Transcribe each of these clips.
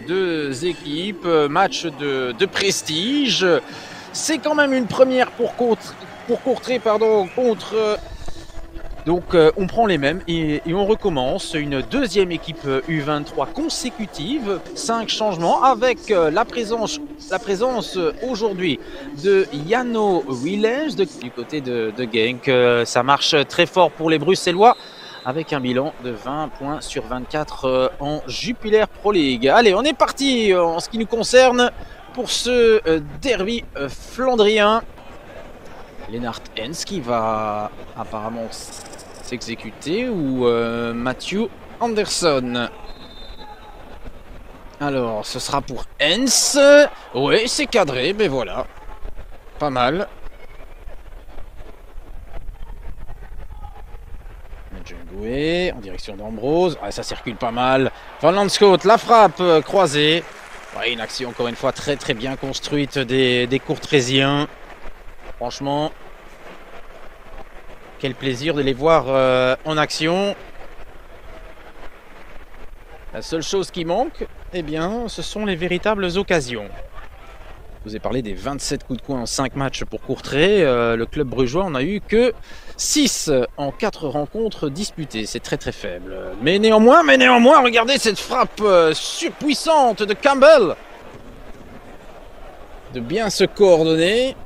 deux équipes, match de prestige. C'est quand même une première pour Courtrai, contre... Donc on prend les mêmes et on recommence une deuxième équipe U23 consécutive, 5 changements avec la présence aujourd'hui de Yano Willens du côté de Genk. Ça marche très fort pour les Bruxellois avec un bilan de 20 points sur 24 en Jupiler Pro League. Allez, on est parti en ce qui nous concerne pour ce derby flandrien. Lennart Hens qui va apparemment s'exécuter ou Matthew Anderson. Alors, ce sera pour Hens. Oui, c'est cadré, mais voilà. Pas mal. Djungwe en direction d'Ambrose. Ouais, ça circule pas mal. Van Landschoot, la frappe croisée. Ouais, une action encore une fois très très bien construite des Courtraisiens. Franchement, quel plaisir de les voir en action. La seule chose qui manque, eh bien, ce sont les véritables occasions. Je vous ai parlé des 27 coups de coin en 5 matchs pour Courtrai. Le club brugeois en a eu que 6 en 4 rencontres disputées. C'est très très faible. Mais néanmoins, regardez cette frappe surpuissante de Campbell. De bien se coordonner.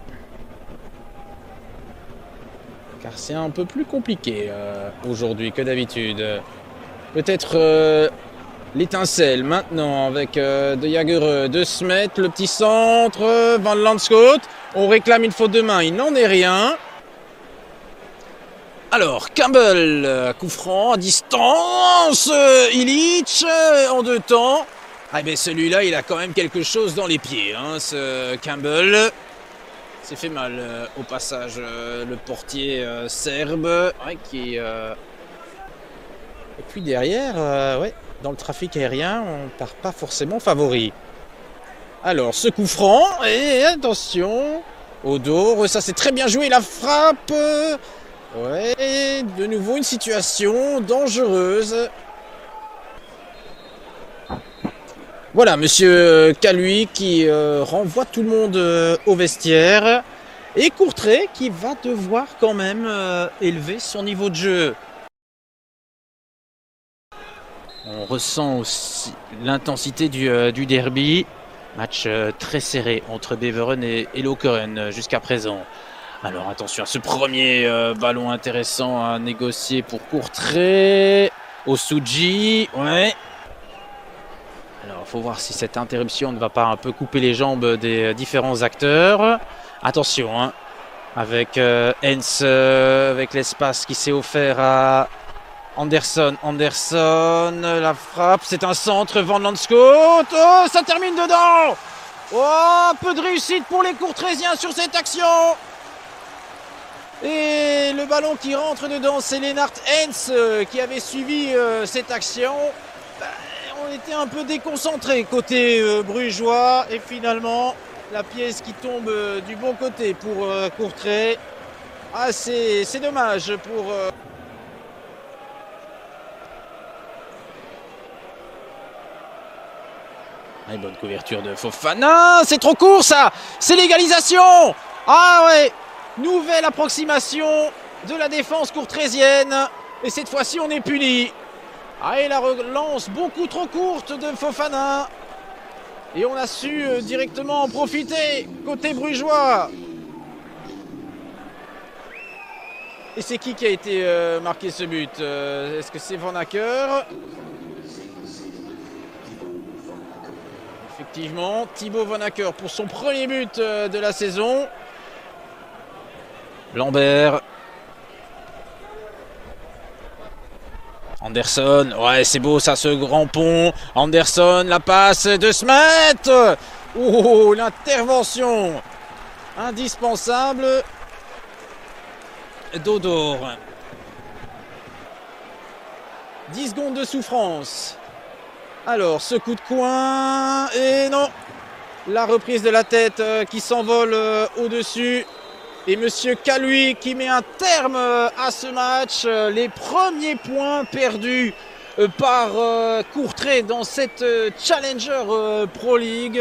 Car c'est un peu plus compliqué aujourd'hui que d'habitude. Peut-être l'étincelle maintenant avec De Jagereux, De Smet, le petit centre, Van Landschoot. On réclame une faute de main, il n'en est rien. Alors, Campbell, coup franc à distance, Illich en 2 temps. Ah ben celui-là, il a quand même quelque chose dans les pieds, hein, ce Campbell. C'est fait mal au passage, le portier serbe. Ouais, qui, et puis derrière, ouais, dans le trafic aérien, on ne part pas forcément favori. Alors, ce coup franc, et attention, au dos, ça c'est très bien joué, la frappe. Ouais, de nouveau une situation dangereuse. Voilà, monsieur Calui qui renvoie tout le monde au vestiaire. Et Courtrai qui va devoir quand même élever son niveau de jeu. On ressent aussi l'intensité du derby. Match très serré entre Beveren et Lokeren jusqu'à présent. Alors attention à ce premier ballon intéressant à négocier pour Courtrai. Osuji, ouais. Alors il faut voir si cette interruption ne va pas un peu couper les jambes des différents acteurs. Attention, hein, avec Hens, avec l'espace qui s'est offert à Anderson, la frappe, c'est un centre, Van Landschoot, oh, ça termine dedans. Oh, peu de réussite pour les Courtraisiens sur cette action. Et le ballon qui rentre dedans, c'est Lennart Hens qui avait suivi cette action. On était un peu déconcentré côté brugeois et finalement la pièce qui tombe du bon côté pour Courtrai. Ah, c'est dommage pour... Allez, bonne couverture de Fofana. C'est trop court ça. C'est l'égalisation. Ah ouais. Nouvelle approximation de la défense courtraisienne. Et cette fois-ci on est puni. Ah, et la relance beaucoup trop courte de Fofana. Et on a su directement en profiter côté brugeois. Et c'est qui a été marqué ce but? Est-ce que c'est Van Acker? Effectivement, Thibaut Van Acker pour son premier but de la saison. Lambert. Anderson, ouais c'est beau ça ce grand pont. Anderson, la passe de Smet. Oh, l'intervention indispensable d'Odor. 10 secondes de souffrance. Alors ce coup de coin, et non, la reprise de la tête qui s'envole au-dessus. Et monsieur Calui qui met un terme à ce match. Les premiers points perdus par Courtrai dans cette Challenger Pro League.